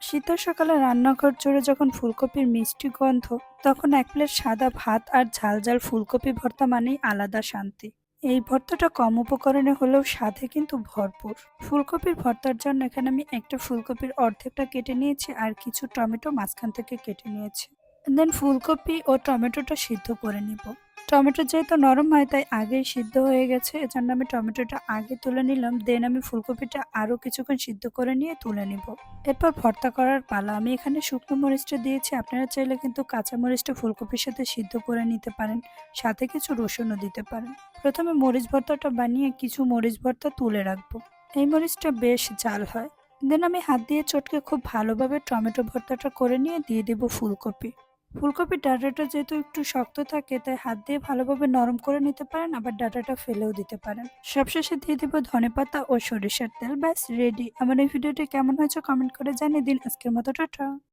শীতের সকালে রান্নাঘর জুড়ে যখন ফুলকপির মিষ্টি গন্ধ, তখন এক প্লেট সাদা ভাত আর ঝাল ঝাল ফুলকপি ভর্তা মানেই আলাদা শান্তি। এই ভর্তাটা কম উপকরণে হলেও স্বাদে কিন্তু ভরপুর। ফুলকপির ভর্তার জন্য এখানে আমি একটা ফুলকপির অর্ধেকটা কেটে নিয়েছি আর কিছু টমেটো মাঝখান থেকে কেটে নিয়েছি। দেন ফুলকপি ও টমেটোটা সিদ্ধ করে নিব। টমেটো যেহেতু নরম হয় তাই আগেই সিদ্ধ হয়ে গেছে, এজন্য আমি টমেটোটা আগে তুলে নিলাম। দেন আমি ফুলকপিটা আরো কিছুক্ষণ সিদ্ধ করে নিয়ে তুলে নিব। এরপর ভর্তা করার পালা। আমি এখানে শুকনো মরিচটা দিয়েছি, আপনারা চাইলে কিন্তু কাঁচা মরিচটা ফুলকপির সাথে সিদ্ধ করে নিতে পারেন, সাথে কিছু রসুনও দিতে পারেন। প্রথমে মরিচ ভর্তাটা বানিয়ে কিছু মরিচ ভর্তা তুলে রাখবো। এই মরিচটা বেশ ঝাল হয়। দেন আমি হাত দিয়ে চটকে খুব ভালোভাবে টমেটো ভর্তাটা করে নিয়ে দিয়ে দেব ফুলকপি। ফুলকপির ডাঁটাটা যেহেতু একটু শক্ত থাকে তাই হাত দিয়ে ভালোভাবে নরম করে নিতে পারেন, আবার ডাঁটাটা ফেলেও দিতে পারেন। সবশেষে দিয়ে দিব ধনেপাতা ও সরিষার তেল। ব্যাস রেডি। আমার এই ভিডিওটি কেমন হয়েছে কমেন্ট করে জানিয়ে দিন। আজকের মতো টাটা।